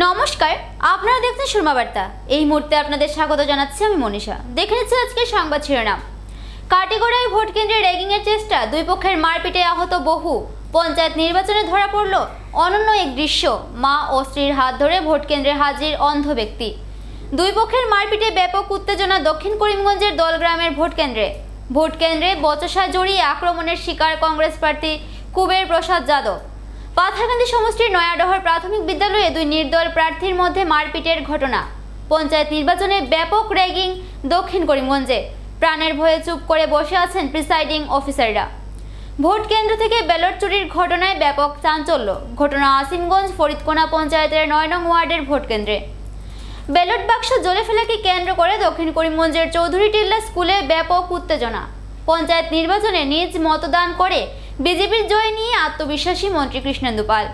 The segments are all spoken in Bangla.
নমস্কার, আপনারা দেখছেন সুরমা বার্তা। এই মুহূর্তে আপনাদের স্বাগত জানাচ্ছি আমি মনীষা। দেখে নিচ্ছি আজকের সংবাদ শিরোনাম। কাটিগড়ায় ভোট কেন্দ্রে র্যাগিং এর চেষ্টা, দুই পক্ষের মারপিটে আহত বহু। পঞ্চায়েত নির্বাচনে ধরা পড়ল অনন্য এক দৃশ্য, মা ও স্ত্রীর হাত ধরে ভোট কেন্দ্রে হাজির অন্ধ ব্যক্তি। দুই পক্ষের মারপিটে ব্যাপক উত্তেজনা দক্ষিণ করিমগঞ্জের দলগ্রামের ভোট কেন্দ্রে বচসা জড়িয়ে আক্রমণের শিকার কংগ্রেস প্রার্থী কুবের প্রসাদ যাদব। পাথারকান্দি সমষ্টির নয়াডহর প্রাথমিক বিদ্যালয়ে দুই নির্দল প্রার্থীর মধ্যে মারপিটের ঘটনা। পঞ্চায়েত নির্বাচনে ব্যাপক র্যাগিং দক্ষিণ করিমগঞ্জে, প্রাণের ভয়ে চুপ করে বসে আছেন প্রিসাইডিং অফিসাররা। ভোট কেন্দ্র থেকে ব্যালট চুরির ঘটনায় ব্যাপক চাঞ্চল্য। ঘটনা আসিমগঞ্জ ফরিদকোনা পঞ্চায়েতের ৯ নং ওয়ার্ডের ভোট কেন্দ্রে। ব্যালট বাক্স জ্বলে ফেলাকে কেন্দ্র করে দক্ষিণ করিমগঞ্জের চৌধুরী টিল্লা স্কুলে ব্যাপক উত্তেজনা। পঞ্চায়েত নির্বাচনে নিজ মতদান করে বিজেপির জয় নিয়ে আত্মবিশ্বাসী মন্ত্রী কৃষ্ণেন্দু পাল।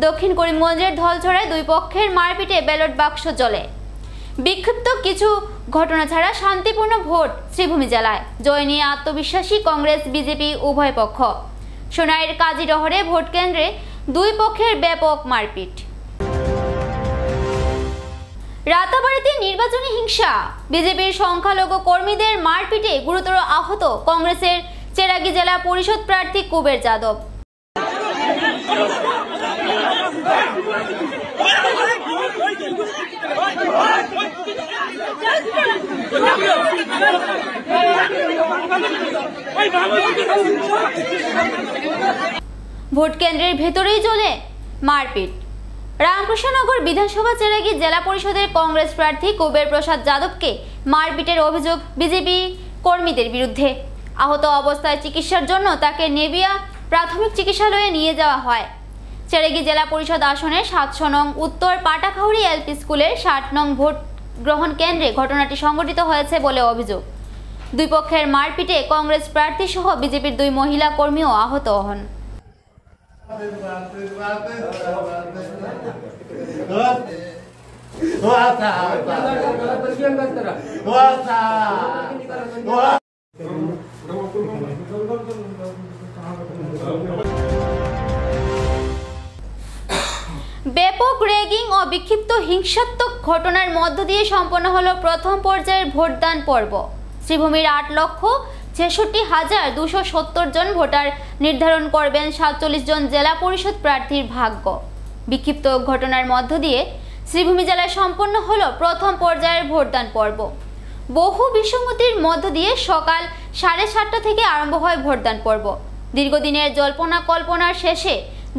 দক্ষিণ করিমগঞ্জের ধলছড়ায় দুই পক্ষের মারপিটে ব্যালট বাক্স জ্বলে। বিক্ষিপ্ত কিছু ঘটনা ছাড়া শান্তিপূর্ণ ভোট শ্রীভূমি জেলায়, জয় নিয়ে আত্মবিশ্বাসী কংগ্রেস বিজেপি উভয় পক্ষ। সোনাইয়ের কাজীডহরে ভোট কেন্দ্রে দুই পক্ষের ব্যাপক মারপিট। রাতাবাড়িতে নির্বাচনী হিংসা, বিজেপির সংখ্যালঘু কর্মীদের মারপিটে গুরুতর আহত কংগ্রেসের চেরাগী জেলা পরিষদ প্রার্থী কুবের যাদব। ভোট কেন্দ্রের ভেতরেই চলে মারপিট। রামকৃষ্ণনগর বিধানসভা চেরাগী জেলা পরিষদের কংগ্রেস প্রার্থী কুবের প্রসাদ যাদবকে মারপিটের অভিযোগ বিজেপি কর্মীদের বিরুদ্ধে। আহত অবস্থায় চিকিৎসার জন্য তাকে নেবিয়া প্রাথমিক চিকিৎসালয়ে নিয়ে যাওয়া হয়। চেরাগী জেলা পরিষদ আসনের ৭০০ নং উত্তর পাটাখাউড়ি এলপি স্কুলের ৬০ নং ভোট গ্রহণ কেন্দ্রে ঘটনাটি সংঘটিত হয়েছে বলে অভিযোগ। দুই পক্ষের মারপিটে কংগ্রেস প্রার্থী সহ বিজেপির দুই মহিলা কর্মীও আহত হন। ব্যাপক র্যাগিং ও বিক্ষিপ্ত হিংসাত্মক ঘটনার মধ্য দিয়ে সম্পন্ন হলো প্রথম পর্যায়ের ভোটদান পর্ব। শ্রীভূমির ৮,৬৬,২৭০ জন ভোটার নির্ধারণ করবেন ৪৭ জন জেলা পরিষদ প্রার্থীর ভাগ্য। বিক্ষিপ্ত ঘটনার মধ্য দিয়ে শ্রীভূমি জেলায় সম্পন্ন হলো প্রথম পর্যায়ের ভোটদান পর্ব। বহু বিসঙ্গতির মধ্য দিয়ে সকাল ৭:৩০ থেকে আরম্ভ হয় ভোটদান পর্ব। দীর্ঘদিনের জল্পনা কল্পনার শেষে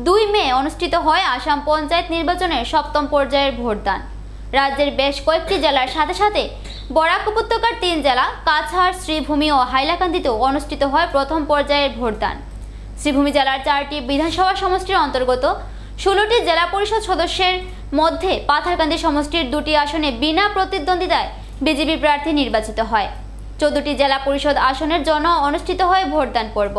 ২ মে অনুষ্ঠিত হয় আসাম পঞ্চায়েত নির্বাচনের ৭ম পর্যায়ের ভোটদান। রাজ্যের বেশ কয়েকটি জেলার সাথে সাথে বরাক উপত্যকার ৩ জেলা কাছাড়, শ্রীভূমি ও হাইলাকান্দিতেও অনুষ্ঠিত হয় প্রথম পর্যায়ের ভোটদান। শ্রীভূমি জেলার ৪টি বিধানসভা সমষ্টির অন্তর্গত ১৬টি জেলা পরিষদ সদস্যের মধ্যে পাথারকান্দি সমষ্টির ২টি আসনে বিনা প্রতিদ্বন্দ্বিতায় বিজেপি প্রার্থী নির্বাচিত হয়। ১৪টি জেলা পরিষদ আসনের জন্য অনুষ্ঠিত হয় ভোটদান পর্ব।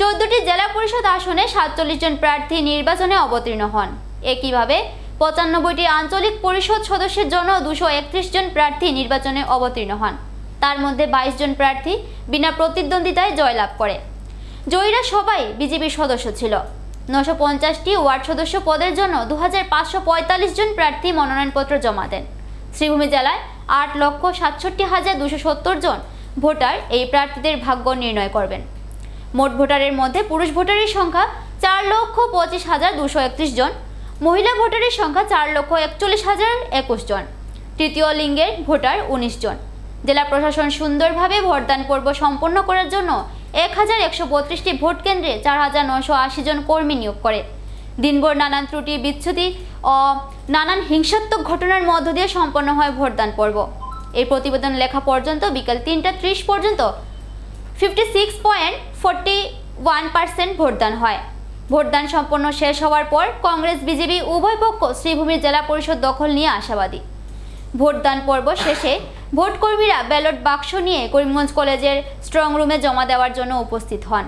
১৪টি জেলা পরিষদ আসনে ৪৭ জন প্রার্থী নির্বাচনে অবতীর্ণ হন। একইভাবে ৯৫টি আঞ্চলিক পরিষদ সদস্যের জন্য ২৩১ জন প্রার্থী নির্বাচনে অবতীর্ণ হন। তার মধ্যে ২২ জন প্রার্থী বিনা প্রতিদ্বন্দ্বিতায় জয়লাভ করে। জয়ীরা সবাই বিজেপির সদস্য ছিল। ৯৫০টি ওয়ার্ড সদস্য পদের জন্য ২৫৪৫ জন প্রার্থী মনোনয়নপত্র জমা দেন। শ্রীভূমি জেলায় ৮,৬৭,২৭০ জন ভোটার এই প্রার্থীদের ভাগ্য নির্ণয় করবেন। মোট ভোটারের মধ্যে পুরুষ ভোটারের সংখ্যা ৪,২৫,২৩১ জন, মহিলা ভোটারের সংখ্যা ৪,৪১,০২১ জন, তৃতীয় লিঙ্গের ভোটার ১৯ জন। জেলা প্রশাসন সুন্দরভাবে ভোটদান পর্ব সম্পন্ন করার জন্য ১,১৩২টি ভোট কেন্দ্রে ৪,৯৮০ জন কর্মী নিয়োগ করে। দিনভর নানান ত্রুটি বিচ্ছুতি ও নানান হিংসাত্মক ঘটনার মধ্য দিয়ে সম্পন্ন হয় ভোটদান পর্ব। এই প্রতিবেদন লেখা পর্যন্ত বিকাল ৩টা ৩০ পর্যন্ত 56.41% ভোটদান হয়। ভোটদান সম্পন্ন শেষ হওয়ার পর কংগ্রেস বিজেপি উভয় পক্ষ শ্রীভূমির জেলা পরিষদ দখল নিয়ে আশাবাদী। ভোটদান পর্ব শেষে ভোটকর্মীরা ব্যালট বাক্স নিয়ে করিমগঞ্জ কলেজের স্ট্রং রুমে জমা দেওয়ার জন্য উপস্থিত হন।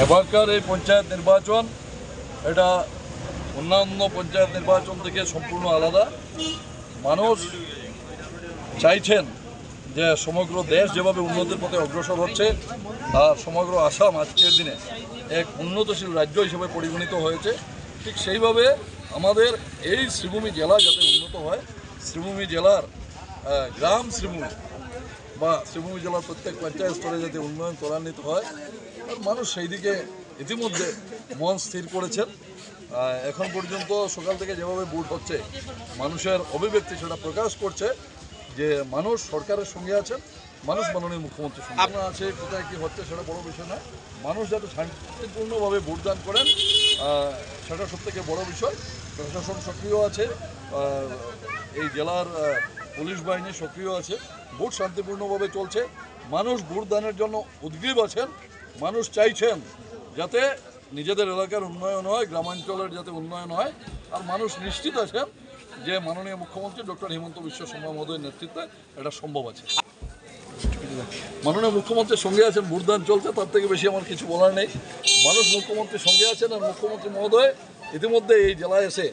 এবারকার এই পঞ্চায়েত নির্বাচন এটা অন্যান্য পঞ্চায়েত নির্বাচন থেকে সম্পূর্ণ আলাদা। মানুষ চাইছেন যে সমগ্র দেশ যেভাবে উন্নতির পথে অগ্রসর হচ্ছে আর সমগ্র আসাম আজকের দিনে এক উন্নতশীল রাজ্য হিসেবে পরিগণিত হয়েছে, ঠিক সেইভাবে আমাদের এই শ্রীভূমি জেলা যাতে উন্নত হয়, শ্রীভূমি জেলার গ্রাম শ্রীভূমি বা শ্রীভূমি জেলার প্রত্যেক পঞ্চায়েত স্তরে যাতে উন্নয়ন ত্বরান্বিত হয়, আর মানুষ সেই দিকে ইতিমধ্যে মন স্থির করেছেন। এখন পর্যন্ত সকাল থেকে যেভাবে ভোট হচ্ছে মানুষের অভিব্যক্তি সেটা প্রকাশ করছে যে মানুষ সরকারের সঙ্গে আছেন, মানুষ মাননীয় মুখ্যমন্ত্রীর সঙ্গে আছে। কোথায় কী হচ্ছে সেটা বড় বিষয় না, মানুষ যাতে শান্তিপূর্ণভাবে ভোটদান করেন সেটা সবথেকে বড় বিষয়। প্রশাসন সক্রিয় আছে, এই জেলার পুলিশ বাহিনী সক্রিয় আছে, ভোট শান্তিপূর্ণভাবে চলছে। মানুষ ভোটদানের জন্য উদ্গ্রীব আছেন, মানুষ চাইছেন যাতে নিজেদের এলাকার উন্নয়ন হয়, গ্রামাঞ্চলের যাতে উন্নয়ন হয়, আর মানুষ নিশ্চিত আছেন যে মাননীয় মুখ্যমন্ত্রী ডক্টর হিমন্ত বিশ্ব শর্মা মহোদয়ের নেতৃত্বে এটা সম্ভব আছে। মাননীয় মুখ্যমন্ত্রীর সঙ্গে আছেন, ভোটদান চলছে, তার থেকে বেশি আমার কিছু বলার নেই। মানুষ মুখ্যমন্ত্রীর সঙ্গে আছেন, আর মুখ্যমন্ত্রী মহোদয় ইতিমধ্যে এই জেলায় এসে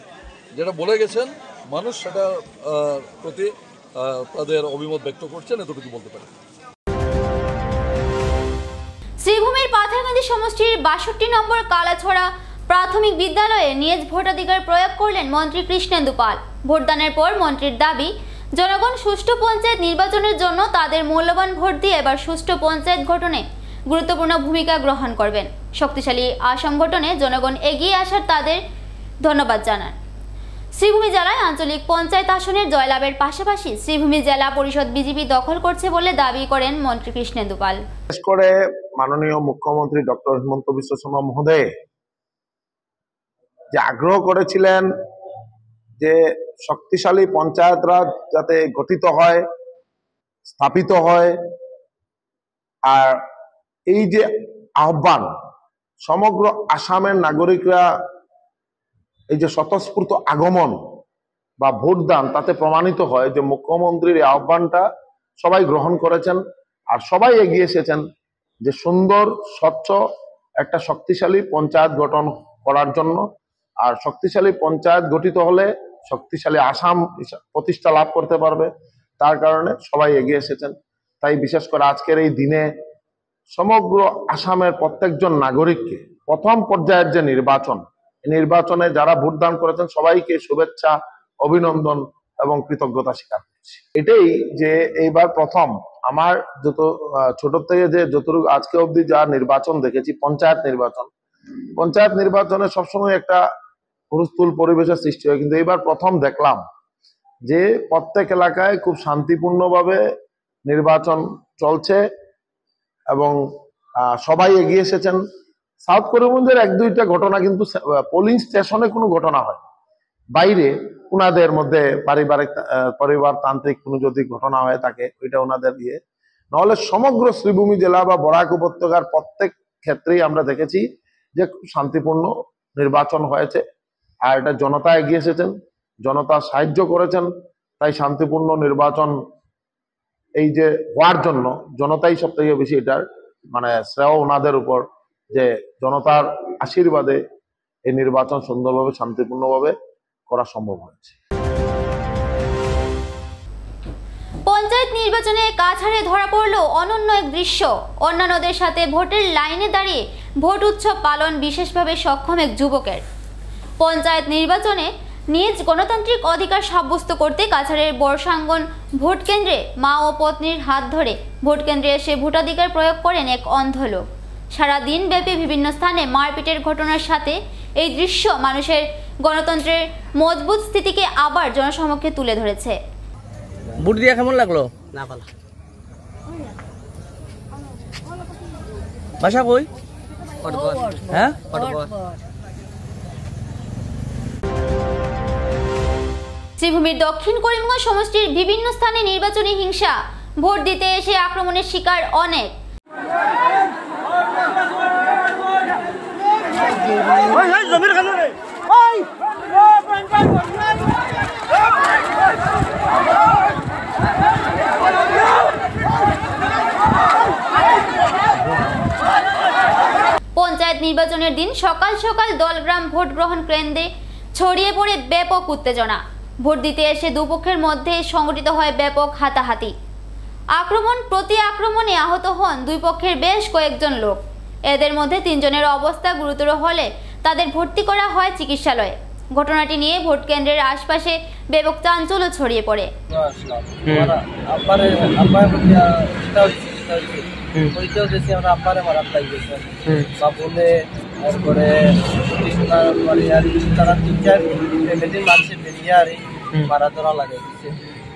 যেটা বলে গেছেন মানুষ সেটা প্রতি তাদের অভিমত ব্যক্ত করছেন, এতটুকু বলতে পারি। শ্রীভূমির পাথারকান্দি সমষ্টির 62 নম্বর কালাছড়া প্রাথমিক বিদ্যালয়ে নিজ ভোটাধিকার প্রয়োগ করলেন মন্ত্রী কৃষ্ণেন্দু পাল। ভোটদানের পর মন্ত্রীর দাবি, জনগণ সুষ্ঠু পঞ্চায়েত নির্বাচনের জন্য তাদের মূল্যবান ভোট দিয়ে এবার সুষ্ঠু পঞ্চায়েত গঠনে গুরুত্বপূর্ণ ভূমিকা গ্রহণ করবেন। শক্তিশালী আসাম গঠনে জনগণ এগিয়ে আসার তাদের ধন্যবাদ জানান। শ্রীভূমি জেলায় আঞ্চলিক পঞ্চায়েত আসনের জয়লাভের পাশাপাশি শ্রীভূমি জেলা পরিষদ বিজেপি দখল করছে বলে দাবি করেন মন্ত্রী কৃষ্ণেন্দু পাল। বিশেষ করে মাননীয় মুখ্যমন্ত্রী ডক্টর হিমন্ত বিশ্ব শর্মা মহোদয় যে আগ্রহ করেছিলেন যে শক্তিশালী পঞ্চায়েত রাজ যাতে গঠিত হয়, স্থাপিত হয়, আর এই যে আহ্বান সমগ্র আসামের নাগরিকরা এই যে স্বতঃস্ফূর্ত আগমন বা ভোটদান তাতে প্রমাণিত হয় যে মুখ্যমন্ত্রীর এই আহ্বানটা সবাই গ্রহণ করেছেন আর সবাই এগিয়ে এসেছেন যে সুন্দর স্বচ্ছ একটা শক্তিশালী পঞ্চায়েত গঠন করার জন্য। আর শক্তিশালী পঞ্চায়েত গঠিত হলে শক্তিশালী আসাম প্রতিষ্ঠা লাভ করতে পারবে, তার কারণে সবাই এগিয়ে এসেছেন। তাই বিশেষ করে আজকের এই দিনে সমগ্র আসামের প্রত্যেকজন নাগরিককে প্রথম পর্যায়ের যে নির্বাচনে যারা ভোটদান করেছেন সবাইকে শুভেচ্ছা, অভিনন্দন এবং কৃতজ্ঞতা স্বীকার করছি। এটাই যে এইবার প্রথম আমার যত ছোট থেকে যে যতটুকু আজকে অবধি যা নির্বাচন দেখেছি, পঞ্চায়েত নির্বাচনে সবসময় একটা হুলস্থুল পরিবেশের সৃষ্টি হয়, কিন্তু এইবার প্রথম দেখলাম যে প্রত্যেক এলাকায় খুব শান্তিপূর্ণভাবে নির্বাচন চলছে এবং সবাই এগিয়ে এসেছেন। সাউথ করিমগঞ্জের 1-2টা ঘটনা কিন্তু পোলিং স্টেশনে কোনো ঘটনা হয়, বাইরে ওনাদের মধ্যে পরিবারতান্ত্রিক কোনো যদি ঘটনা হয়ে থাকে ওইটা ওনাদের দিয়ে, নাহলে সমগ্র শ্রীভূমি জেলা বা বরাক উপত্যকার প্রত্যেক ক্ষেত্রেই আমরা দেখেছি যে খুব শান্তিপূর্ণ নির্বাচন হয়েছে। আর এটা জনতা এগিয়ে এসেছেন, জনতা সাহায্য করেছেন, তাই শান্তিপূর্ণ নির্বাচন এই যে হওয়ার জন্য জনতাই সব থেকে বেশি এটার শ্রেয় ওনাদের উপর, যে জনতার আশীর্বাদে এই নির্বাচন সুন্দরভাবে শান্তিপূর্ণভাবে করা সম্ভব হয়েছে। পঞ্চায়েত নির্বাচনে কাছাড়ে ধরা পড়ল অনন্য এক দৃশ্য। অন্যান্যদের সাথে ভোটের লাইনে দাঁড়িয়ে ভোট উৎসব পালন বিশেষভাবে সক্ষম এক যুবকের। পঞ্চায়েত নির্বাচনে নিজ গণতান্ত্রিক অধিকার সাব্যস্ত করতে কাছাড়ের বর্ষাঙ্গন ভোট কেন্দ্রে মা ও পত্নীর হাত ধরে ভোট কেন্দ্রে এসে ভোটাধিকার প্রয়োগ করেন এক অন্ধ লোক। সারা দিন ব্যাপী বিভিন্ন স্থানে মারপিটের ঘটনার সাথে এই দৃশ্য মানুষের গণতন্ত্রের মজবুত স্থিতিকে আবার জনসমক্ষে তুলে ধরেছে। ভোট দিয়া কেমন লাগলো? না ভালো। বাসা কই? হ্যাঁ, শ্রীভূমির দক্ষিণ করিমগঞ্জ সমষ্টির বিভিন্ন স্থানে নির্বাচনী হিংসা, ভোট দিতে এসে আক্রমণের শিকার অনেক। পঞ্চায়েত নির্বাচনের দিন সকাল সকাল দলগ্রাম ভোট গ্রহণ কেন্দ্রে ছড়িয়ে পড়ে ব্যাপক উত্তেজনা। ভোট দিতে এসে দুপক্ষের মধ্যে সংঘটিত হয় ব্যাপক হাতাহাতি। প্রতি আক্রমণে আহত হন দুই পক্ষের বেশ কয়েকজন লোক। এদের মধ্যে 3 জনের অবস্থা গুরুতর হলে তাদের ভর্তি করা হয় চিকিৎসালয়ে। ঘটনাটি নিয়ে ভোট কেন্দ্রের আশপাশে ব্যাপক চাঞ্চল্য ছড়িয়ে পড়ে।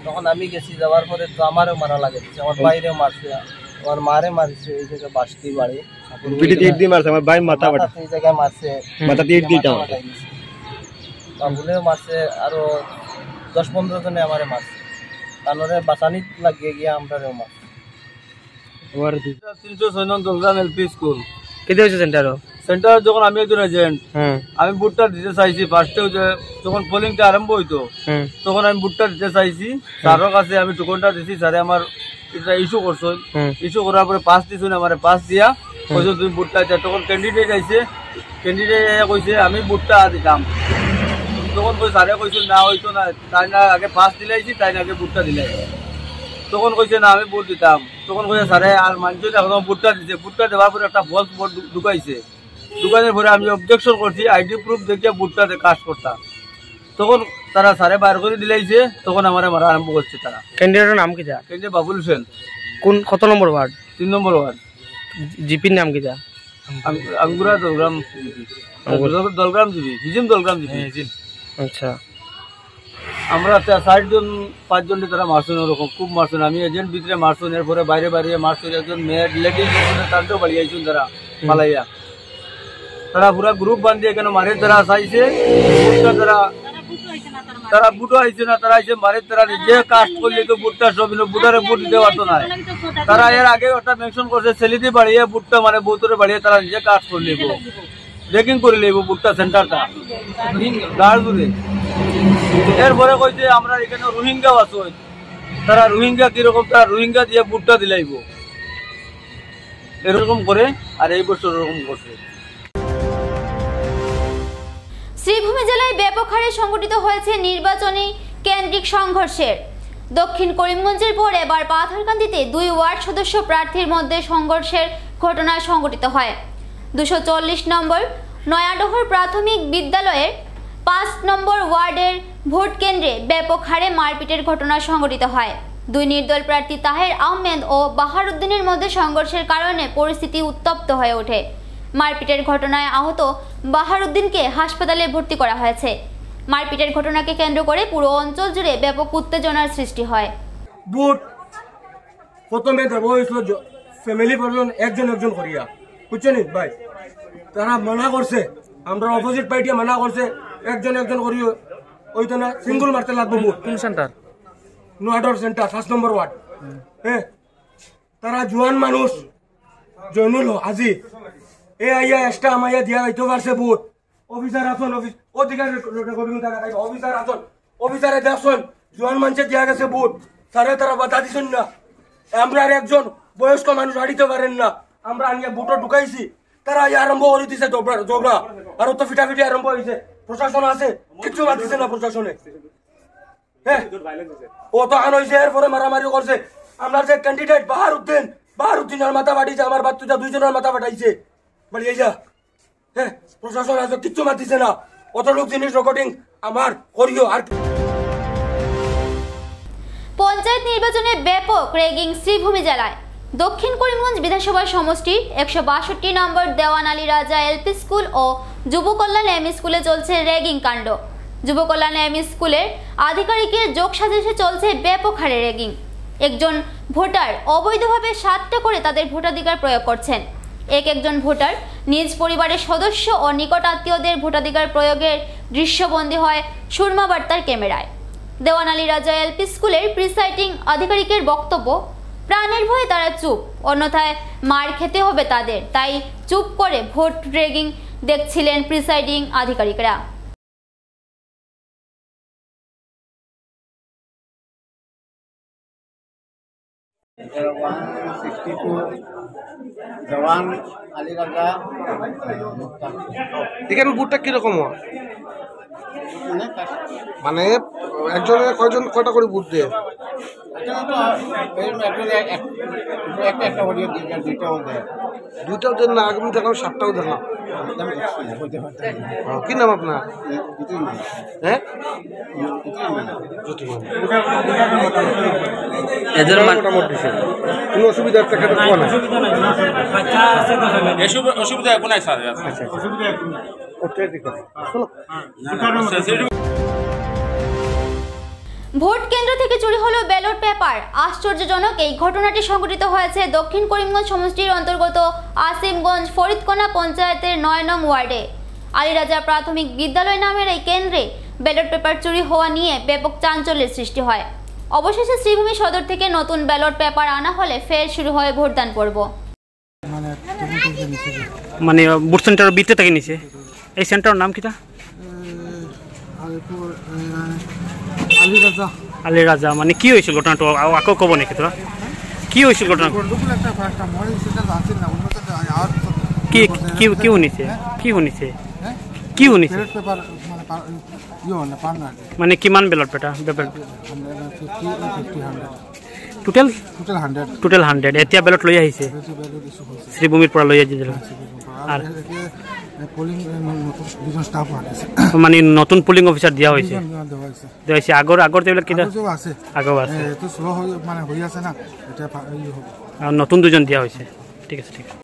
তখন আমি গেছি, যাওয়ার পরে তো আমারও মারা লাগে, আমার বাইরেও মারছে, আমার মারে মারছে এই জায়গায় বাসটি বাড়ি আমার ভাই মাথা এই জায়গায় মারছে, মাথা দিয়ে বলেও মারছে, আরো 10-15 জনে আমারে মারছে, তারপরে বাঁচানি লাগিয়ে গিয়ে আমরাও মারছে। 306 নং দলগ্রাম এলপি স্কুল কেটে হয়েছে সেন্টার যখন আমি একজন এজেন্ট, আমি বুটটা দিতে চাইছি ফার্স্টে, যখন পোলিংটা আরম্ভ হইতো তখন আমি বুটটা দিতে চাইছি, স্যারের কাছে আমি টোকনটা দিছি, স্যারে আমার এটা ইস্যু করছো, ইস্যু করার পরে পাস দিছো না, আমার পাস দিয়া কইছো তুমি বুটটা দিতে। তখন ক্যান্ডিডেট আইছে, ক্যান্ডিডেট কইছে আমি বুটটা দিতাম, তখন কই স্যারে কইছে না হইতো না, তাই না আগে পাস দিলাইছি, তাই না আগে বুটটা দিলাই। তখন কইছে না আমি বুট দিতাম, তখন কইছে স্যারে আর মানুষ এখন বুটটা দিছে, বুটটা দেওয়ার পরে একটা ফলস ভোট ঢুকাইছে, ঢুকানোর পরে আমি অবজেকশন করছি, আইডি প্রুফ দেখিয়ে বুটটাতে কাজ করতাম, তখন তারা স্যারে বার করে দিলাইছে, তখন আমার মারা আরম্ভ করছে তারা। ক্যান্ডিডেটের নাম কি? ক্যান্ডিডেট বাবুল হোসেন। কত নম্বর ওয়ার্ড? 3 নম্বর ওয়ার্ড। জিপির নাম কি? Angura Dalgram, Dalgram GB, হিজিম Dalgram GB. আচ্ছা, আমরা 4 জন 5 জন তারা মারছেন, ওরকম খুব মারছেন, আমি এজেন্ট ভিতরে মারছেন, এরপরে বাইরে বাইরে মারছেন, একজন মেয়ের রিলেটিভ তাদেরও বাড়িয়েছেন তারা পালাইয়া, তারা পুরা গ্রুপ বান্ধিয়ে কেন মারে, তারা চাইছে তারা বুটো আইছে না, তারা আইছে মারে, তারা নিজে কাস্ট করলে তো বুটটা সব বুটারে বুট দিতে পারতো না, তারা এর আগে ওটা মেনশন করছে সেলিতে বাড়িয়ে বুটটা মানে বৌতরে বাড়িয়ে তারা নিজে কাস্ট করে লিখব, রেকিং করে লিখব বুটটা সেন্টারটা গাড় দূরে। এরপরে কইছে আমরা এখানে রোহিঙ্গা আছো, তারা রোহিঙ্গা কিরকম, তারা রোহিঙ্গা দিয়ে বুটটা দিলাইব, এরকম করে আর এই বছর এরকম করছে। শ্রীভূমি জেলায় ব্যাপক হারে সংঘটিত হয়েছে নির্বাচনী কেন্দ্রিক সংঘর্ষের। দক্ষিণ করিমগঞ্জের পর এবার পাথারকান্দিতে 2 ওয়ার্ড সদস্য প্রার্থীর মধ্যে সংঘর্ষের ঘটনা সংঘটিত হয়। 240 নম্বর নয়াডহর প্রাথমিক বিদ্যালয়ের 5 নম্বর ওয়ার্ডের ভোট কেন্দ্রে ব্যাপক হারে মারপিটের ঘটনা সংঘটিত হয়। 2 নির্দল প্রার্থী তাহের আহমেদ ও বাহারুদ্দিনের মধ্যে সংঘর্ষের কারণে পরিস্থিতি উত্তপ্ত হয়ে ওঠে। মারপিটের ঘটনায় আহত বাহারুদ্দিনকে হাসপাতালে ভর্তি করা হয়েছে। মারপিটের ঘটনাকে কেন্দ্র করে পুরো অঞ্চল জুড়ে ব্যাপক উত্তেজনার সৃষ্টি হয়। বুট প্রথমে দেব হয়েছিল ফ্যামিলি পারজন একজন করিয়া, বুঝছেন ভাই, তারা মানা করছে, আমরা অপোজিট পার্টি মানা করছে একজন করিও ওইতো না, সিঙ্গুল মারতে লাগবে বুট। কোন সেন্টার? নোয়াডর সেন্টার 5 নম্বর ওয়ার্ড। হ্যাঁ, তারা জোয়ান মানুষ জয়নুল আজি এ আইয়া এক্সট্রা আমাইয়া দিয়া হইতে পারছে বুট। অফিসার আসন, অফিসার আসন, অফিসারে দেখছেন জোয়ান মানুষের দিয়া গেছে বুট, স্যারে তারা বাধা দিচ্ছেন না, আমরা আর একজন বয়স্ক মানুষ হাঁটিতে পারেন না, আমরা আনিয়া বুটও ঢুকাইছি, তারা আরম্ভ করে দিছে ঝগড়া, আর তো ফিটাফিটি আরম্ভ হয়েছে। প্রশাসন আছে, কিচ্ছু মারতেছে না প্রশাসনে। হ্যাঁ, ও তো আন হয়েছে, এরপরে মারামারি করছে। আমরা যে ক্যান্ডিডেট বাহারুদ্দিনের মাথা ফাটিছে, আমার বাচ্চা 2 জনের মাথা ফাটাইছে বাড়ি যা। হ্যাঁ, প্রশাসন আছে, কিচ্ছু মারতেছে না। অত লোক জিনিস রেকর্ডিং আমার করিও। আর পঞ্চায়েত নির্বাচনে ব্যাপক রেগিং শ্রীভূমি জেলায়। দক্ষিণ করিমগঞ্জ বিধানসভা সমষ্টির 162 নম্বর দেওয়ান আলী রাজা এলপি স্কুল ও যুব কল্যাণ এম স্কুলে চলছে রেগিং কাণ্ড। যুব কল্যাণ এম স্কুলের আধিকারিকের যোগ সাজেশে চলছে ব্যাপক হারে রেগিং। একজন ভোটার অবৈধভাবে 7টা করে তাদের ভোটাধিকার প্রয়োগ করছেন। একজন ভোটার নিজ পরিবারের সদস্য ও নিকট আত্মীয়দের ভোটাধিকার প্রয়োগের দৃশ্যবন্দী হয় সুরমা বার্তার ক্যামেরায়। দেওয়ান আলী রাজা এলপি স্কুলের প্রিসাইডিং আধিকারিকের বক্তব্য, প্রাণের ভয়ে তারা চুপ, অন্যথায় মার খেতে হবে তাদের, তাই চুপ করে ভোট রেগিং দেখছিলেন প্রিসাইডিং আধিকারিকরা। জওয়ান আলী রাজা। এখানে বুটটা কিরকম হয়? মানে একজনে কয়টা করে বুট দেয়? দুইটাও দেন না, আগামী দেখলাম 7টাও দেখলাম। কি নাম আপনার? হ্যাঁ, মোটামুটি কোনো অসুবিধা অসুবিধা নাই স্যার। ভোট কেন্দ্র থেকে চুরি হলো ব্যালট পেপার। আশ্চর্যজনক এই ঘটনাটি সংঘটিত হয়েছে দক্ষিণ করিমগঞ্জ সমষ্টির অন্তর্গত আসিমগঞ্জ ফরিদকোনা পঞ্চায়েতের 9 নং ওয়ার্ডে আলীরাজা প্রাথমিক বিদ্যালয় নামের এই কেন্দ্রে ব্যালট পেপার চুরি হওয়া নিয়ে ব্যাপক চাঞ্চল্যের সৃষ্টি হয়। অবশেষে শ্রীভূমি সদর থেকে নতুন ব্যালট পেপার আনা হলে ফের শুরু হয় ভোটদান পর্ব। মানে ভোট সেন্টার বিতে থেকে নিছে। এই সেন্টারের নাম কিটা? আলীরাজা। মানে কি হয়েছিল ঘটনাটা আকৌ কব নাকি তোরা? কি হয়েছিল ঘটনা? কি শুনিছে? মানে কিমান ব্যালট পেপার? টোটাল 100। এতিয়া ব্যালট লৈ আহিছে শ্রীভূমির পৰা লৈ আহিছে। আর মানে নতুন পুলিং অফিসার দিয়া হয়েছে। আগর যেগুলো কি আগেও আছে, নতুন দুজন দিয়া হয়েছে। ঠিক আছে, ঠিক আছে।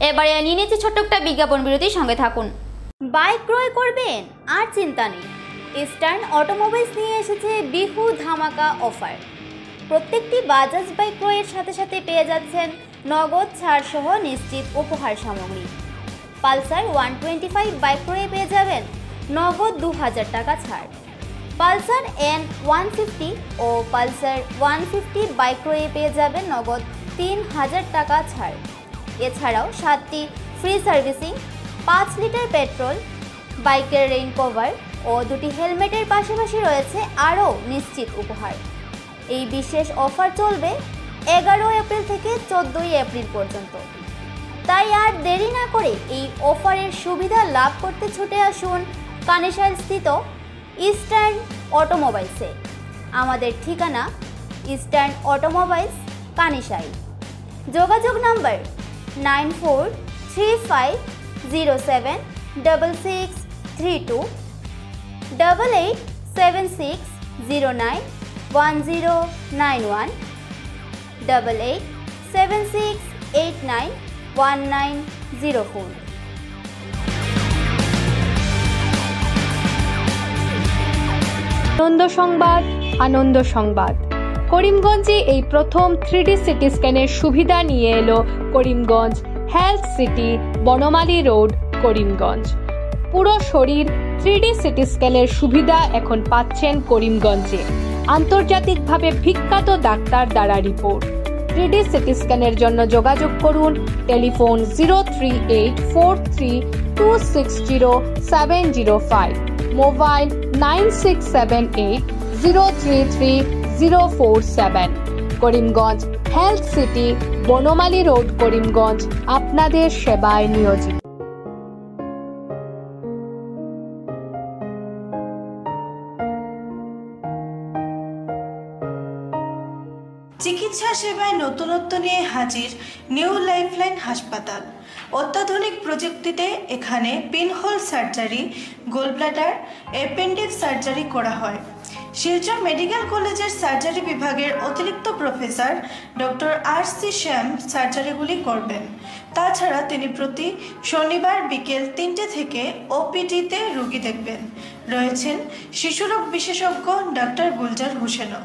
এবারে নিয়ে নিচ্ছি ছোট্ট একটা বিজ্ঞাপন বিরতির সঙ্গে থাকুন। বাইক ক্রয় করবেন আর চিন্তা নেই, ইস্টার্ন অটোমোবাইলস নিয়ে এসেছে বিহু ধামাকা অফার। প্রত্যেকটি বাজাজ বাইক ক্রয়ের সাথে সাথে পেয়ে যাচ্ছেন নগদ ছাড় সহ নিশ্চিত উপহার সামগ্রী। পালসার 125 বাইক ক্রয়ে পেয়ে যাবেন নগদ 2000 টাকা ছাড়। পালসার N150 ও পালসার 150 বাইক ক্রয়ে পেয়ে যাবেন নগদ 3000 টাকা ছাড়। এছাড়াও 7টি ফ্রি সার্ভিসিং, 5 লিটার পেট্রোল, বাইকের রেইন কভার ও 2টি হেলমেটের পাশাপাশি রয়েছে আরও নিশ্চিত উপহার। এই বিশেষ অফার চলবে 11 এপ্রিল থেকে 14 এপ্রিল পর্যন্ত। তাই আর দেরি না করে এই অফারের সুবিধা লাভ করতে ছুটে আসুন কানেশাইল স্থিত ইস্টার্ন অটোমোবাইলসে। আমাদের ঠিকানা ইস্টার্ন অটোমোবাইলস, কানেশাইল। যোগাযোগ নম্বর 9435076632, 8876091091, 8876891904। আনন্দ সংবাদ, আনন্দ সংবাদ। করিমগঞ্জে এই প্রথম 3D সিটি স্ক্যানের সুবিধা নিয়ে এলো Karimganj health city, Banamali road, Karimganj. পুরো শরীর 3D সিটি স্ক্যানের সুবিধা এখন পাচ্ছেন করিমগঞ্জে। আন্তর্জাতিকভাবে বিখ্যাত ডাক্তার দ্বারা রিপোর্ট। 3D সিটি স্ক্যানের জন্য যোগাযোগ করুন telephone 03843260705, mobile 9678033047। Karimganj health city, Banamali road, Karimganj আপনাদের সেবায় নিয়োজিত। চিকিৎসা সেবায় নতুনত্ব নিয়ে হাজির নিউ লাইফলাইন হাসপাতাল। অত্যাধুনিক প্রযুক্তিতে এখানে pinhole surgery, gallbladder, appendix surgery করা হয়। শিলচর মেডিকেল কলেজের সার্জারি বিভাগের অতিরিক্ত প্রফেসর ডক্টর RC শ্যাম সার্জারিগুলি করবেন। তাছাড়া তিনি প্রতি শনিবার বিকেল 3টে থেকে OPD-তে রোগী দেখবেন। রয়েছেন শিশুরোগ বিশেষজ্ঞ ডক্টর গুলজার হোসেনও।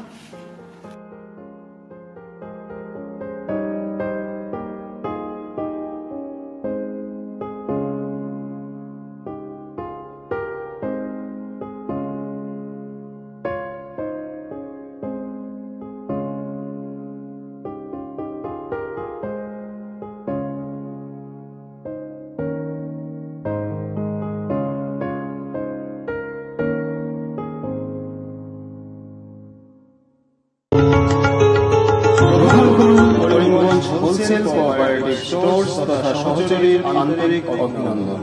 হোলসেল কোঅপারেটিভ স্টোর্স তথা সহযোগীর আন্তরিক অভিনন্দন।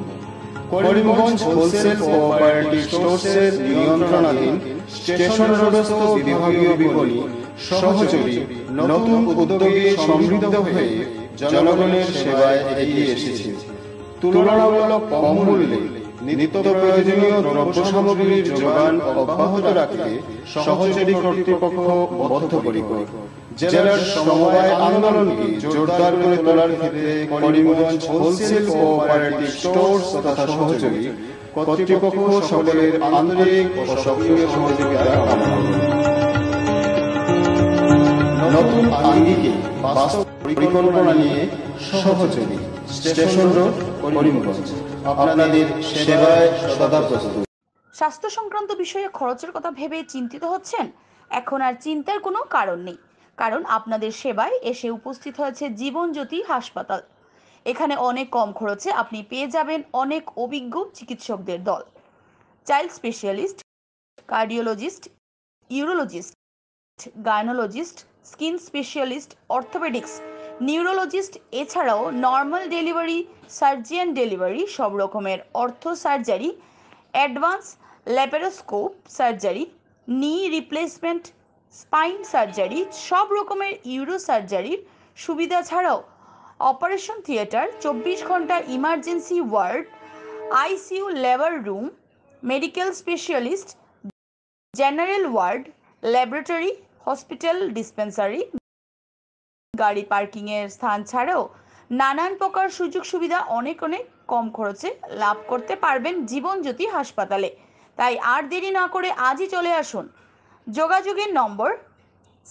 করিমগঞ্জ হোলসেল কোঅপারেটিভ স্টোরসের নিয়ন্ত্রণাধীন স্টেশন রোডস্থ বিভাগীয় বিপণী সহযোগী নতুন উদ্যোগে সমৃদ্ধ হয়ে জনগণের সেবায় এগিয়ে এসেছে। তুলনামূলক কম মূল্যে নিত্য প্রয়োজনীয় দ্রব্য সামগ্রীর যোগান অব্যাহত রাখতে সহযোগী কর্তৃপক্ষ বদ্ধপরিকর। জেলার সমবায় আন্দোলনকে জোরদার করে তোলার ক্ষেত্রে করিমগঞ্জ হোলসেল কোঅপারেটিভ স্টোরস তথা সহযোগী কর্তৃপক্ষ সকলের আন্তরিক ও সক্রিয় সহযোগিতা কামনা করে। নতুন আঙ্গিকে বাস্তব পরিকল্পনা নিয়ে সহযোগী স্টেশন রোড করিমগঞ্জ আপনাদের সেবায় সদা প্রস্তুত। স্বাস্থ্য সংক্রান্ত বিষয়ে খরচের কথা ভেবে চিন্তিত হচ্ছেন? এখন আর চিন্তার কোনো কারণ নেই, কারণ আপনাদের সেবায় এসে উপস্থিত হয়েছে জীবনজ্যোতি হাসপাতাল। এখানে অনেক কম খরচে আপনি পেয়ে যাবেন অনেক অভিজ্ঞ চিকিৎসকদের দল। Child specialist, cardiologist, urologist, gynaecologist, skin specialist, orthopaedics, neurologist, এছাড়াও নর্মাল ডেলিভারি, সার্জিয়ান ডেলিভারি, সব রকমের ortho surgery, advance laparoscope surgery, knee replacement, spine surgery, সব রকমের ইউরো সার্জারির সুবিধা ছাড়াও অপারেশন থিয়েটার, 24 ঘন্টা emergency ward, ICU labour room, medical specialist, general ward, laboratory, hospital dispensary, গাড়ি পার্কিংয়ের স্থান ছাড়াও নানান প্রকার সুযোগ সুবিধা অনেক কম খরচে লাভ করতে পারবেন জীবনজ্যোতি হাসপাতালে। তাই আর দেরি না করে আজই চলে আসুন। যোগাযোগের নম্বর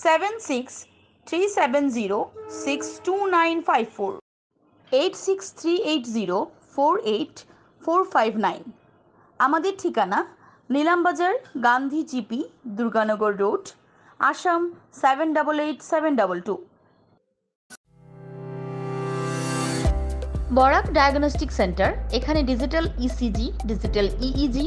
7637062954, 8638048459। আমাদের ঠিকানা Nilambazar, Gandhi GP, Durganagar road, Assam 788722। Barak diagnostic centre, এখানে digital ECG, digital EEG,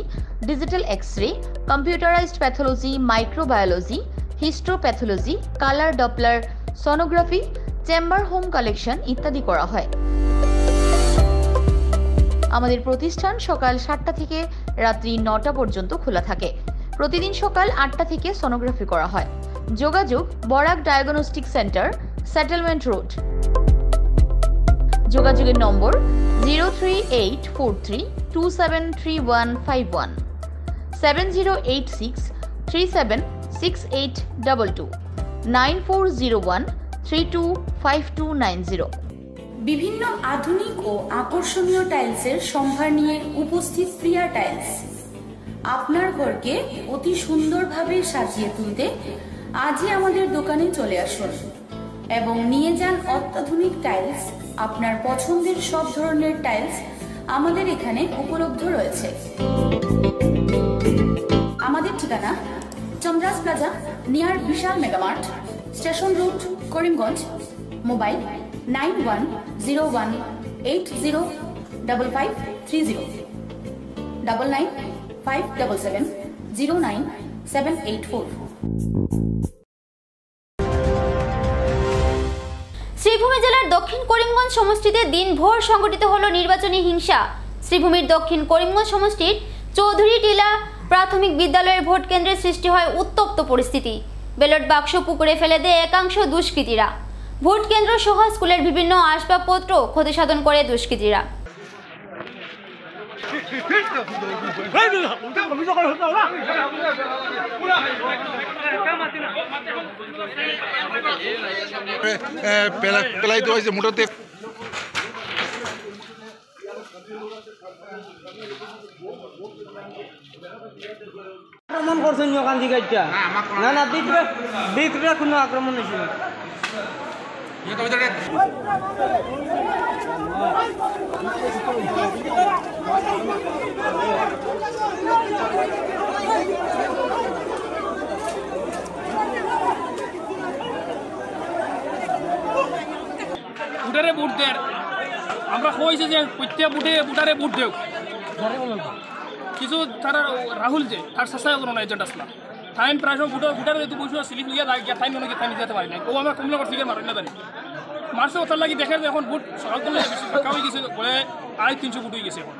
digital x-ray, computerised pathology, microbiology, histopathology, colour Doppler sonography, chamber home collection ইত্যাদি করা হয়। আমাদের প্রতিষ্ঠান সকাল 7টা থেকে রাত্রি 9টা পর্যন্ত খোলা থাকে। প্রতিদিন সকাল 8টা থেকে সোনোগ্রাফি করা হয়। যোগাযোগ Barak diagnostic centre, settlement road. যোগাযোগের নম্বর 03843273151, 7086376822, 9401325290। বিভিন্ন আধুনিক ও আকর্ষণীয় টাইলসের সম্ভার নিয়ে উপস্থিত প্রিয়া টাইলস। আপনার ঘরকে অতি সুন্দরভাবে সাজিয়ে তুলতে আজই আমাদের দোকানে চলে আসুন এবং নিয়ে যান অত্যাধুনিক টাইলস। আপনার পছন্দের সব ধরনের টাইলস আমাদের এখানে উপলব্ধ রয়েছে। আমাদের ঠিকানা Chandras plaza, near Vishal megamart, station road, Karimganj. Mobile 9101805530, 9957709784। Sribhumi জেলার দক্ষিণ করিমগঞ্জ সমষ্টিতে দিনভর সংঘটিত হলো নির্বাচনী হিংসা। শ্রীভূমির দক্ষিণ করিমগঞ্জ সমষ্টির চৌধুরী টিলা প্রাথমিক বিদ্যালয়ের ভোট কেন্দ্রে সৃষ্টি হয় উত্তপ্ত পরিস্থিতি। ব্যালট বাক্স পুকুরে ফেলে দেয় একাংশ দুষ্কৃতীরা। ভোট কেন্দ্র সহ স্কুলের বিভিন্ন আসবাবপত্র ক্ষতিসাধন করে দুষ্কৃতীরা। পেলাইতে হয়েছে মোটাতে আক্রমণ করছেন ওখান থেকে না না ভিতরে কোনো আক্রমণ হয়েছিল। বুটারে ভোট দেয়, আমরা কইছে যে প্রত্যেক বুটারে ভোট দেও। কিছু তারা রাহুল যে তার চেষ্টা করো এজেন্ট আসলা টাইম প্রায় বুটারে যদি বসে স্লিপ নিয়ে গিয়ে টাইম অনেক টাইম যেতে পারি না। ও আমরা কমলা করছি মারি না জানি মার্চে ওটার লাগি দেখে এখন ভোট সকাল করলে বেশি ফাঁকা হয়ে গেছে বলে 350 ভোট হয়ে গেছে। এখন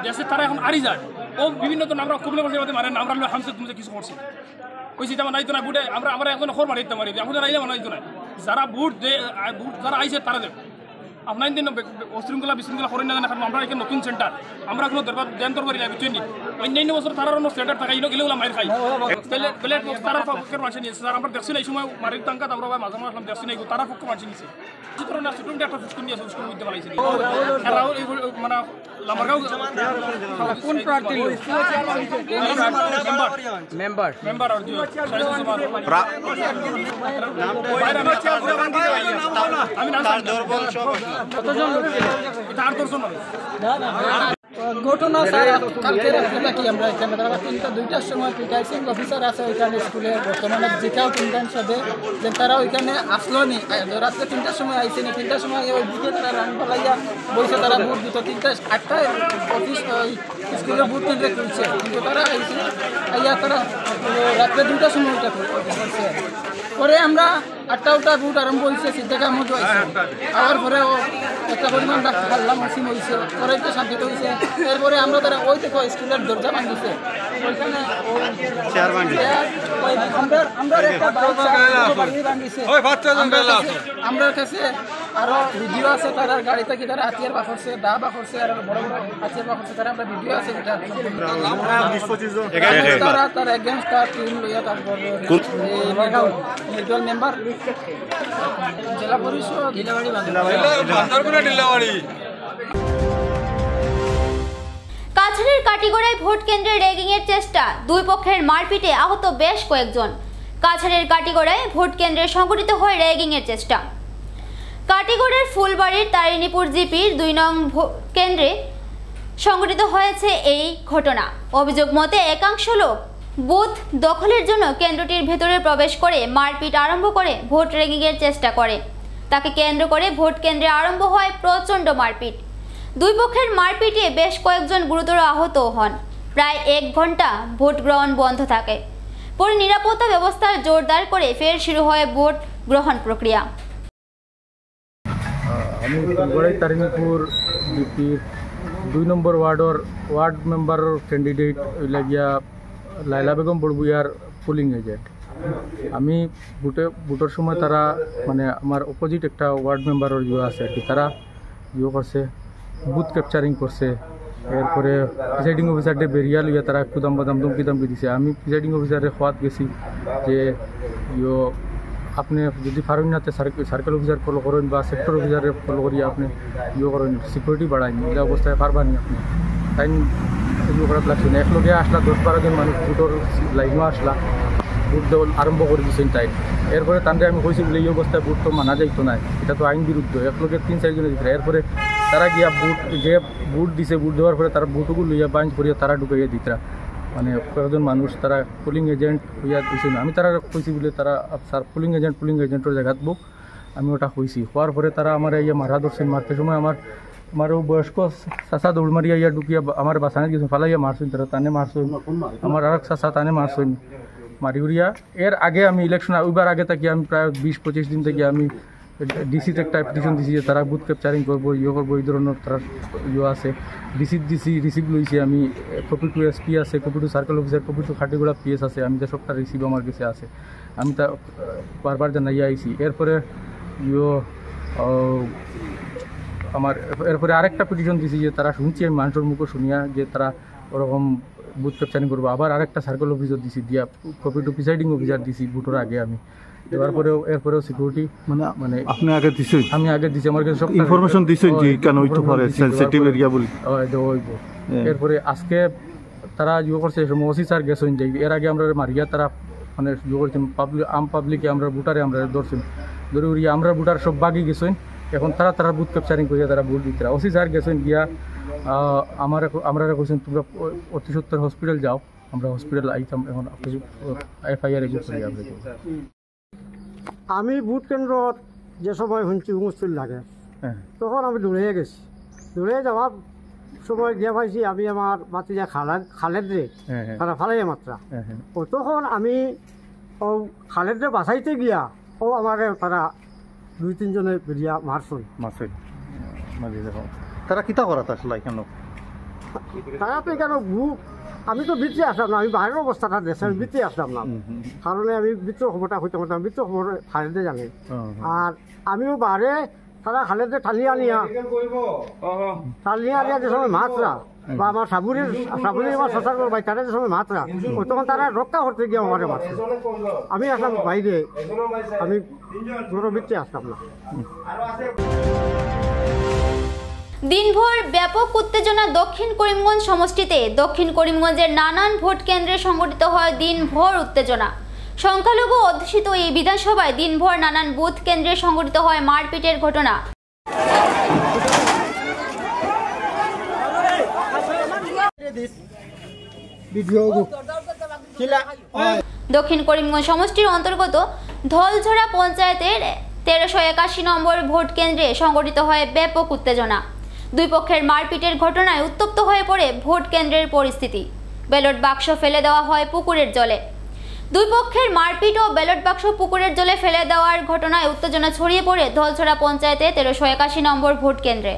দেশে তারা এখন আড়ি যায় ও বিভিন্ন তো আমরা কুবলে বসে মারেন আমরা হামসে তুমি কিছু করছি ওই সেটা মানাইতো না বুটে আমরা এখন খবর মারিতে মারি আমাদের আইলে মানাইতো না যারা বুট যারা আইসে তারা দেব আপনার দিন অশৃঙ্খলা বিশৃঙ্খলা করেন না কারণ আমরা এখানে নতুন সেন্টার আমরা কোনো জ্ঞান তরবারি না বুঝছেন অন্যান্য বছর তারা অন্য সেন্টার থাকা এগুলো মার খাই প্লেট বক্স তারা পক্ষের মানুষ নিয়েছে স্যার আমরা দেখছি না এই সময় মারির টাঙ্কা আমরা মাঝে মাঝে আসলাম দেখছি না তারা পক্ষে মানুষ নিয়েছে সুতরাং না স্টুডেন্ট একটা স্কুল নিয়েছে স্কুল মধ্যে পালাইছে মানে লামারগাঁও কোন প্রার্থী মেম্বার মেম্বার আর আমি না ঘটনা স্যার কালকে রাত্রে নাকি আমরা এখানে দুইটার সময় প্রিটাইসিং অফিসার আছে ওইখানে স্কুলে বর্তমানে যেটাও তিনটার সাথে যে তারা ওইখানে আসলো নি রাত্রে 3টার সময় আইসে নি 3টার সময় ওই দিকে তারা রান ফলাইয়া বলছে তারা ভোট দিত 8টায় অফিস স্কুলের ভোট কেন্দ্রে খুলছে কিন্তু তারা আইসে আইয়া তারা রাত্রে 2টার সময় ওইটা করছে পরে আমরা 8টা ভোট আরম্ভ হয়েছে সিদ্ধাকার মতো আইসে আবার পরে একটা পরিমাণ হাল্লা মাসিম হয়েছে পরে একটু শান্তিতে হয়েছে এরপরে আমরা তারা ওই দেখো স্কুলের দরজা ভাঙিছে ওইখানে আমরা কাছে আরো ভিডিও আছে তারা গাড়িতে কি তারা হাতিয়ার বাখরছে দা বাখরছে আর বড় বড় হাতিয়ার বাখরছে তারা আমরা ভিডিও আছে তারা তার এগেইনস্ট তার টিম লইয়া তারপর মিউচুয়াল মেম্বার জেলা পরিষদ কাছাড়ের কাটিগড়ায় ভোট কেন্দ্রে র্যাগিং এর চেষ্টা, দুই পক্ষের মারপিটে আহত বেশ কয়েকজন। কাছাড়ের কাটিগড়ায় ভোট কেন্দ্রে সংঘটিত হয় র্যাগিং এর চেষ্টা। কাটিগড়ের ফুলবাড়ির তারিণীপুর জিপির 2 নং কেন্দ্রে সংঘটিত হয়েছে এই ঘটনা। অভিযোগ মতে একাংশ লোক বুথ দখলের জন্য কেন্দ্রটির ভেতরে প্রবেশ করে মারপিট আরম্ভ করে ভোট র্যাগিং এর চেষ্টা করে। তাকে কেন্দ্র করে ভোট কেন্দ্রে আরম্ভ হয় প্রচণ্ড মারপিট। দুই পক্ষের মারপিটে বেশ কয়েকজন গুরুতর আহত হন। প্রায় 1 ঘন্টা ভোট গ্রহণ বন্ধ থাকে। পরে নিরাপত্তা ব্যবস্থা জোরদার করে ফের শুরু হয় ভোট গ্রহণ প্রক্রিয়া। আমি ফুলবাড়ি তারিণীপুর জিপির 2 নম্বর ওয়ার্ড মেম্বারের ক্যান্ডিডেট লাগিয়া লাইলা বেগম বড়বুইয়ার পোলিং এজেন্ট। আমি ভোটের সময় তারা মানে আমার অপোজিট একটা ওয়ার্ড মেম্বারের আছে আর কি, তারা করছে বুথ ক্যাপচারিং করছে। এরপরে প্রিসাইডিং অফিসারকে বেরিয়া লইয়া তারা কুদাম বাদাম ধমকি দিছে। আমি প্রিসাইডিং অফিসারের খোয়াত গেছি যে আপনি যদি পারেন না সার্কেল অফিসার ফলো করেন বা সেক্টর অফিসারে ফলো করিয়া আপনি করেন, সিকিউরিটি বাড়াইন, এই অবস্থায় পারবানি আপনি তাই করা লাগছে না। একলগে আসলা 10-12 জন মানুষ ভোটের লাইনও আসলা, ভোট দেওয়া আরম্ভ করে দিয়েছেন তাই। এরপরে তাদের আমি কইছি বলে এই অবস্থায় ভোট তো মানা যাইতো না, এটা তো আইন বিরুদ্ধ। একলগে 3-4 জনে দিচ্ছে। এরপরে তারা গিয়া ভোট দিছে, ভোট দেওয়ার পরে তারা ভোটগুলো লইয়া বাইন্ড করিয়া তারা ঢুকাইয়া দিতরা মানে কয়েকজন মানুষ তারা পোলিং এজেন্ট হইয়া দিছে না। আমি তারা কইছি বলে তারা স্যার পোলিং এজেন্টের জায়গাত বুক আমি ওটা কইছি। হওয়ার পরে তারা আমার ইয়া মারা ধরছেন। মারতে সময় আমার বয়স্ক চাচা দৌড় মারিয়া ইয়া ঢুকিয়া আমার বাসানে গেছে ফালাইয়া মারছেন। তারা টানে মারছেন, আমার আর এক চাচা টানে মারছেন মারি উড়িয়া। এর আগে আমি ইলেকশন ওইবার আগে থাকি আমি প্রায় 20-25 দিন থেকে আমি ডিসিতে একটা অ্যাপ্লিকেশন দিছি যে তারা বুথ ক্যাপচারিং করবো, করবো, এই ধরনের তারা আছে। ডিসিট দিছি, রিসিভ লইছি আমি। কপি টু এসপি আছে, copy to circle officer, copy to Khatigora PS আছে। আমি যে সবটা রিসিভ আমার কাছে আছে, আমি তা বারবার জানাইয়া আইছি। এরপরে আমার এরপরে আরেকটা পিটিশন দিছি যে তারা শুনছি আমি মানুষের মুখে শুনিয়া যে তারা ওরকম বুথ ক্যাপচারিং করবো। আবার আরেকটা সার্কেল অফিসার দিছি, দিয়া কপি টু প্রিসাইডিং অফিসার দিছি ভোটের আগে আমি। দেওয়ার পরেও এরপরেও সিকিউরিটি মানে আপনি আগে দিছেন, আমি আগে দিছি। আমার কাছে সব ইনফরমেশন দিছেন যে কেন হইতো পারে সেনসিটিভ এরিয়া বলি এরপরে আজকে তারা করছে ওসি স্যার গেছেন যে এর আগে আমরা মারিয়া তারা মানে করছেন পাবলিকে আমরা ভোটারে আমরা ধরছেন ধরে উড়িয়া আমরা ভোটার সব বাগি গেছেন। এখন তারা বুথ ক্যাপচারিং করিয়া তারা ভোট দিতে। ওসি স্যার গেছেন গিয়া আমরা করছেন তোমরা অতি সত্তর হসপিটাল যাও। আমরা হসপিটাল আইতাম, এখন FIR এগুলো করি আমরা। আমি ভোট কেন্দ্রত যে সময় শুনছি হুমস্থুল লাগে তখন আমি দৌড়ে গেছি। দৌড়ে যাওয়ার সময় গিয়ে পাইছি আমি আমার মাতি যে খালেদ রে তারা ফালাই মাত্রা। ও তখন আমি ও খালেদ রে বাঁচাইতে গিয়া ও আমার তারা 2-3 জনে বেরিয়া মারছই। তারা কিতা করা আসলে কেন তারা তো এখানে আমি তো ভিতরে আসলাম না, আমি বাইরের অবস্থাটা দেখছি, আমি ভিতরে আসলাম না, কারণে আমি ভিতর খবরটা হইতে পারতাম, ভিতর খবর খালেদে জানে। আর আমিও বাইরে তারা খালেদে ঠালিয়া নিয়া যে সময় মাছরা বা আমার সাবুরের আমার শশার ভাই তারা যে সময় মাছরা ওই তখন তারা রক্ষা করতে গিয়ে আমার মারছে। আমি আসলাম বাইরে, আমি পুরো ভিতরে আসলাম না। দিনভর ব্যাপক উত্তেজনা দক্ষিণ করিমগঞ্জ সমষ্টিতে। দক্ষিণ করিমগঞ্জের নানান ভোট কেন্দ্রে সংঘটিত হয় দিনভর উত্তেজনা। সংখ্যালঘু অধ্যুষিত এই বিধানসভায় দিনভর নানান বুথ কেন্দ্রে সংঘটিত হয় মারপিটের ঘটনা। দক্ষিণ করিমগঞ্জ সমষ্টির অন্তর্গত ধলঝরা পঞ্চায়েতের 1381 নম্বর ভোট কেন্দ্রে সংঘটিত হয় ব্যাপক উত্তেজনা। দুই পক্ষের মারপিটের ঘটনায় উত্তপ্ত হয়ে পড়ে ভোট কেন্দ্রের পরিস্থিতি। ব্যালট বাক্স ফেলে দেওয়া হয় পুকুরের জলে। দুই পক্ষের মারপিট ও ব্যালট বাক্স পুকুরের জলে ফেলে দেওয়ার ঘটনায় উত্তেজনা ছড়িয়ে পড়ে ধলছড়া পঞ্চায়েতে 1381 নম্বর ভোট কেন্দ্রে।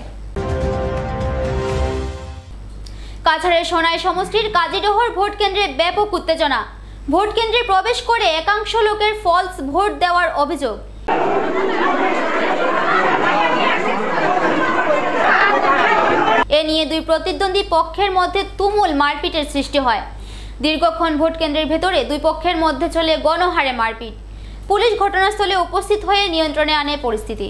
কাছাড়ের সোনাই সমষ্টির কাজীডোহর ভোট কেন্দ্রে ব্যাপক উত্তেজনা। ভোট কেন্দ্রে প্রবেশ করে একাংশ লোকের ফলস ভোট দেওয়ার অভিযোগ। এ নিয়ে দুই প্রতিদ্বন্দ্বী পক্ষের মধ্যে তুমুল মারপিটের সৃষ্টি হয়। দীর্ঘক্ষণ ভোট কেন্দ্রের ভেতরে দুই পক্ষের মধ্যে চলে গণহারে মারপিট। পুলিশ ঘটনাস্থলে উপস্থিত হয়ে নিয়ন্ত্রণে আনে পরিস্থিতি।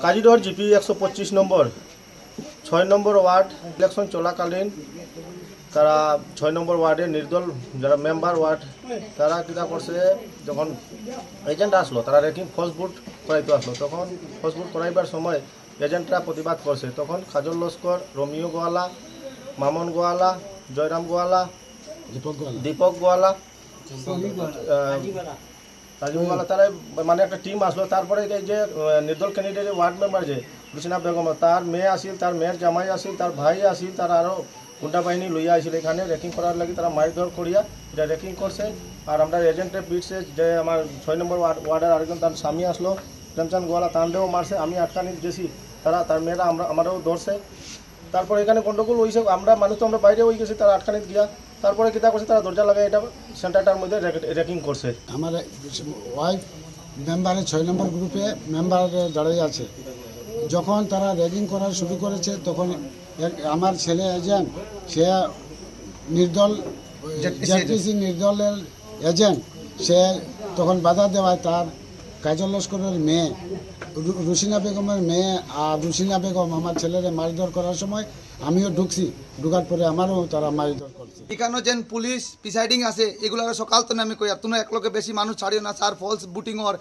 কাজীডোহর জিপি 125 নম্বর 6 নম্বর ওয়ার্ড ইলেকশন চলাকালীন তারা 6 নম্বর ওয়ার্ডে নির্দল যারা মেম্বার ওয়ার্ড তারা কিনা করছে, যখন এজেন্ট আসলো তারা রেকিং ফলস ভোট করাইতে আসলো, তখন ফলস ভোট করাইবার সময় এজেন্টরা প্রতিবাদ করছে। তখন কাজল লস্কর, রোমিও গোয়ালা, মামন গোয়ালা, জয়রাম গোয়ালা, দীপক গোয়ালা, রাজীব গোয়ালা তারা মানে একটা টিম আসলো। তারপরে এই যে নির্দল ক্যান্ডিডেট ওয়ার্ড মেম্বার যে রুচিনা বেগম, তার মেয়ে আসিল, তার মেয়ের জামাই আসিল, তার ভাই আসিল, তার আরও গুন্ডা বাহিনী লইয়া আসিল এখানে রেকিং করার লাগে। তারা মারধর করিয়া এটা রেকিং করছে। আর আমরা এজেন্টের পিটছে যে আমার 6 নম্বর ওয়ার্ডের আরেকজন তার স্বামী আসলো প্রেমচাঁদ গোয়ালা, তান্ডেও মারছে। আমি আটকানি গেছি, তার মেয়েরা আমারও ধরছে। তারপরে এখানে গন্ডগোল হয়েছে, আমরা মানুষ তো আমরা বাইরে হয়ে গেছি, তারা আটকানিত গিয়া তারপরে কিতা করছে তারা দরজা লাগাই এটা সেন্টারটার মধ্যে রেকিং করছে। আমার ওয়াইফ মেম্বারের 6 নম্বর গ্রুপে মেম্বার দাঁড়িয়ে আছে। যখন তারা র্যাগিং করা শুরু করেছে তখন আমার ছেলে এজেন্ট, সে নির্দল জেটিসি নির্দলের এজেন্ট, সে তখন বাধা দেওয়ায় তার কাজল লস্করের মেয়ে রুসিনা বেগমের মেয়ে আর রুসিনা বেগম আমার ছেলেরে মারধর করার সময় আমিও ঢুকছি, ঢুকার পরে আমারও তারা মারধর করছে। এখানে যেন পুলিশ প্রিসাইডিং আছে এগুলো সকাল তো আমি কই আর তোমরা এক লোকে বেশি মানুষ ছাড়িও না স্যার। ফলস বুটিংর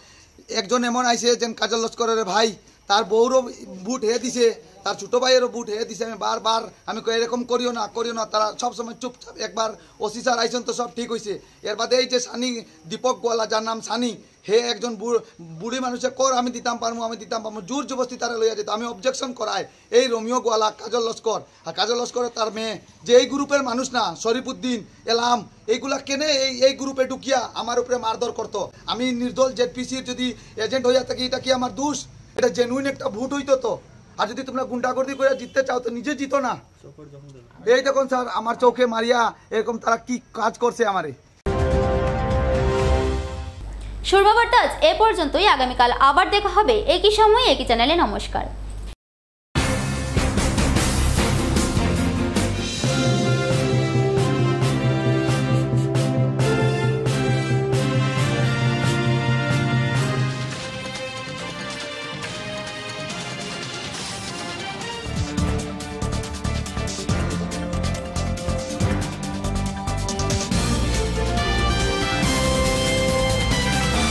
একজন এমন আইসে যেন কাজল লস্করের ভাই, তার বউরও বুট হয়ে দিছে, তার ছোটো ভাইয়েরও বুট হয়ে দিছে। আমি বারবার আমি কই এরকম করিও না, তারা সবসময় চুপচাপ। একবার ওসি স্যার আইসেন তো সব ঠিক হয়েছে। এর বাদে এই যে সানি দীপক গোয়ালা, যার নাম সানি, হে একজন বুড়ি মানুষের কর আমি দিতাম পারবো, জোর জবস্তি তারা লইয়া যেত। আমি অবজেকশন করাই এই রোমিও গোয়ালা, কাজল লস্কর আর কাজল লস্করের তার মেয়ে, যে এই গ্রুপের মানুষ না, শরীফুদ্দিন, এলাম, এইগুলা কেনে এই গ্রুপে ঢুকিয়া আমার উপরে মারধর করতো। আমি নির্দল জেডপিসির যদি এজেন্ট হইয়া থাকি, এটা কি আমার দোষ? এটা জেনুইন একটা ভোট হইতো তো। আর যদি তোমরা গুন্ডাগর্দি করে জিততে চাও তো নিজে জিতো না। এই দেখুন স্যার আমার চোখে মারিয়া এরকম তারা কি কাজ করছে আমারে। সুরমা বার্তা এ পর্যন্তই। আগামীকাল আবার দেখা হবে একই সময়ে একই চ্যানেলে। নমস্কার।